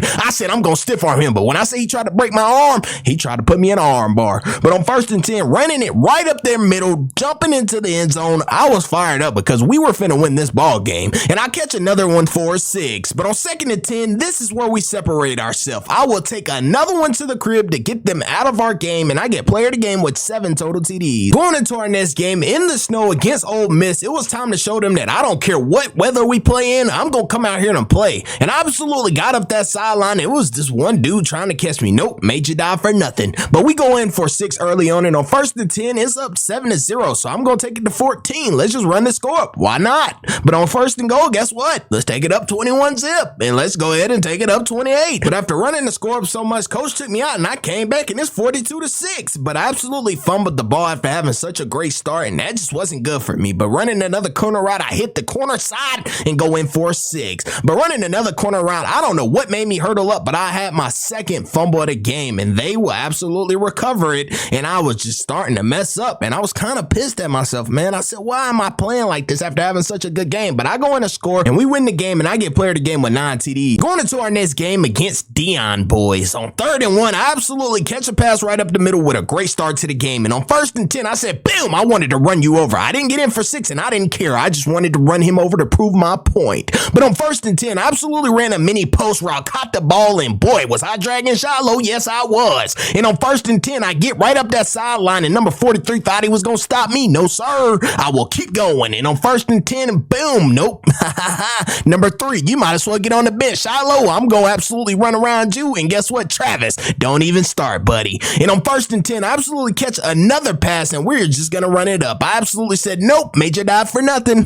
I said I'm going to stiff arm him. But when I say he tried to break my arm, he tried to put me in an arm bar. But on 1st and 10, running it right up their middle, jumping into the end zone, I was fired up because we were finna win this ball game. And I catch another one for 6. But on 2nd and 10, this is where we separate ourselves. I will take another one to the crib to get them out of our game, and I get player of the game with 7 total TDs. Going into our next game in the snow against Ole Miss, it was time to show them that I don't care what weather we play in, I'm going to come out here and play. And I absolutely got up that sideline. It was this one dude trying to catch me. Nope, made you die for nothing. But we go in for 6 early on, and on 1st and 10, it's up 7-0. So I'm going to take it to 14. Let's just run the score up. Why not? But on 1st and goal, guess what? Let's take it up 21-zip. And let's go ahead and take it up 28. But after running the score up so much, coach took me out and I came back and it's 42-6. But I absolutely fumbled the ball after having such a great start, and that just wasn't good for me. But running another corner route, I hit the corner side and go in for 6. But running another corner route, I don't know what made me hurdle up, but I had my 2nd fumble of the game and they will absolutely recover it. And I was just starting to mess up and I was kind of pissed at myself, man. I said, why am I playing like this after having such a good game? But I go in to score and we win the game and I get player of the game with 9 TDs. Going into our next game against Dion boys. On 3rd and 1, I absolutely catch a pass right up the middle with a great start to the game. And on 1st and 10, I said, boom, I wanted to run you over. I didn't get in for 6 and I didn't care. I just wanted to run him over to prove my point. But on 1st and 10, I absolutely ran a mini post route, caught the ball, and boy, was I dragging Shiloh. Yes, I was. And on 1st and 10, I get right up that sideline and number 43 thought he was going to stop me. No, sir. I will keep going. And on 1st and 10, boom, nope. Number 3, you might as well get on the bench. Shiloh, I'm going to absolutely run around you. And guess what, Travis? Don't even start, buddy. And on 1st and 10, I absolutely catch another pass and we're just going to run it up. I absolutely said, nope, made you die for nothing.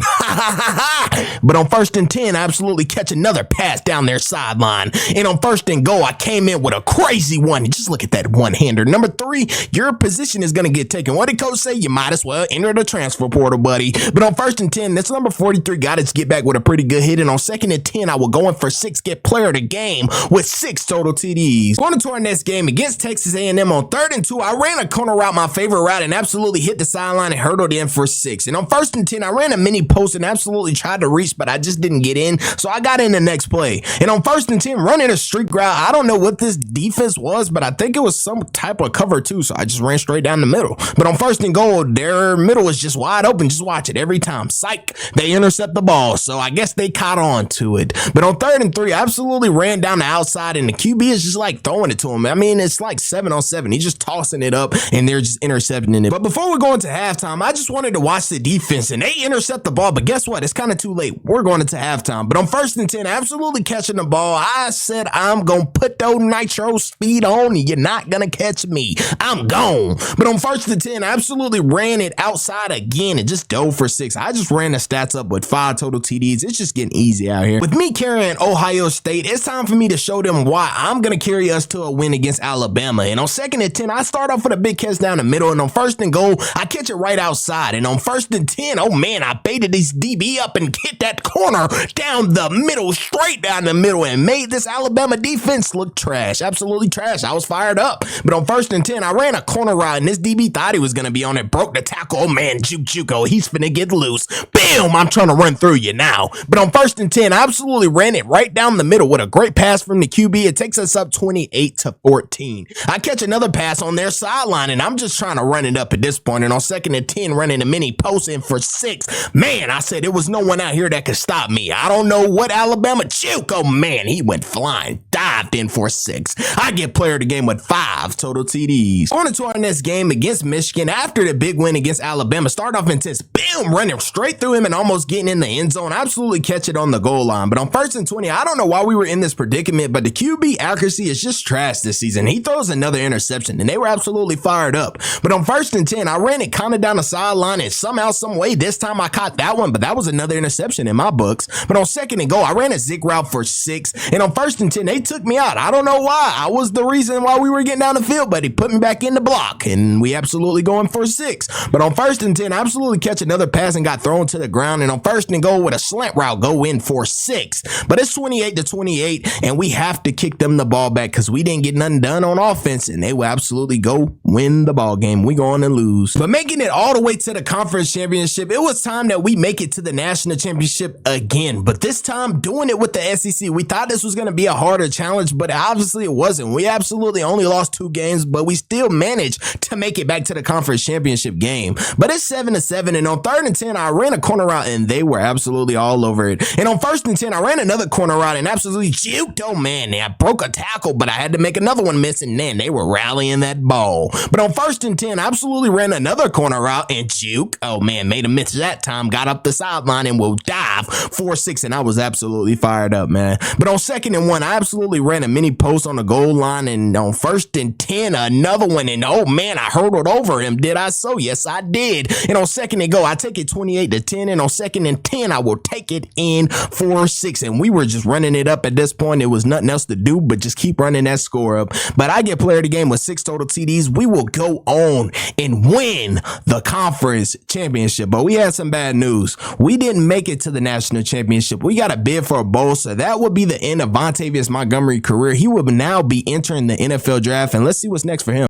But on 1st and 10, I absolutely catch another pass down their sideline. And on 1st and goal, I came in with a crazy one. Just look at that one-hander. Number 3, your position is going to get taken. What did coach say? You might as well enter the transfer portal, buddy. But on 1st and 10, that's number 43 got to get back with a pretty good hit. And on 2nd and 10, I will go in for 6, get player of the game with 6 total TDs. Going On to our next game against Texas A&M on 3rd and 2. I ran a corner route, my favorite route, and absolutely hit the sideline and hurdled in for 6. And on 1st and 10, I ran a mini post and absolutely tried to reach, but I just didn't get in, so I got in the next play. And on 1st and 10, running a streak route, I don't know what this defense was, but I think it was some type of cover too, so I just ran straight down the middle. But on 1st and goal, their middle was just wide open. Just watch it every time. Psych, they intercept the ball, so I guess they caught on to it. But on 3rd and 3, I absolutely ran down the outside, and the QB is just like throwing it to him. I mean, it's like 7-on-7. He's just tossing it up, and they're just intercepting it. But before we go into halftime, I just wanted to watch the defense, and they intercept the ball. But guess what? It's kind of too late. We're going into halftime. But on 1st and 10, absolutely catching the ball, I said, I'm going to put those nitro speed on, and you're not going to catch me. I'm gone. But on 1st and 10, I absolutely ran it outside again and just dove for 6. I just ran the stats up with 5 total TDs. It's just getting easy out here. With me carrying Ohio State, it's time for me to show them why I'm going to carry us to a win against Alabama. And on 2nd and 10, I start off with a big catch down the middle. And on 1st and goal, I catch it right outside. And on 1st and 10, oh man, I baited this DB up and hit that corner down the middle, straight down the middle, and made this Alabama defense look trash. Absolutely trash. I was fired up. But on 1st and 10, I ran a corner route, and this DB thought he was going to be on it. Broke the tackle. Oh man, Juco, he's finna get loose. Bam, I'm trying to run through you now. But on 1st and 10, I absolutely ran it right down the middle with a great pass from the QB. It takes us up 28-14. I catch another pass on their sideline, and I'm just trying to run it up at this point. And on 2nd and 10, running a mini post in for 6. Man, I said there was no one out here that could stop me. I don't know what Alabama Juke. Oh man, he went flying, dived in for 6. I get player of the game with 5 total TDs. On to our next game against Michigan. After the big win against Alabama, start off intense, boom, running straight through him and almost getting in the end zone. Absolutely catch it on the goal line. But on 1st and 20, I don't know why we were in this predicament, but the QB accuracy is just trash this season. He throws another interception, and they were absolutely fired up. But on 1st and 10, I ran it kind of down the sideline, and somehow, some way, this time I caught that one, but that was another interception in my books. But on 2nd and goal, I ran a zig route for 6, and on 1st and 10, they took me out. I don't know why. I was the reason why we were getting down the field, but he put me back in the block, and we absolutely going for 6. But on 1st and 10, I absolutely catch another pass and got thrown to the ground, and on 1st and goal with a slant route, go in for 6. But it's 28-28, and we have to kick them the ball back because we didn't get nothing done on offense, and they will absolutely go win the ball game. We going to lose. But making it all the way to the conference championship, it was time that we make it to the national championship again. But this time, doing it with the SEC. We thought this was going to be a harder challenge, but obviously it wasn't. We absolutely only lost 2 games, but we still managed to make it back to the conference championship game. But it's 7-7, and on 3rd and 10, I ran a corner route, and they were absolutely all over it. And on 1st and 10, I ran another corner route and absolutely juked. Oh man, I broke a tackle, but I had to make another one miss, and man, they were rallying that ball. But on 1st and 10, I absolutely ran another corner route and juke. Oh man, made a miss that time, got up the sideline and will dive for 6, and I was absolutely fired up, man. But on 2nd and 1, I absolutely ran a mini post on the goal line, and on 1st and 10, another one, and oh man, I hurdled over him. Did I so? Yes, I did. And on 2nd and goal, I take it 28-10, and on 2nd and 10, I will take it in for 6, and we were just running it up at this point. It was nothing else to do but just keep running that score up. But I get player of the game with 6 total TDs. We will go on and win the conference championship. But we had some bad news. We didn't make it to the national championship. We got a bid for a bowl, so that would be the end of Vontavious Montgomery's career. He will now be entering the NFL draft, and let's see what's next for him.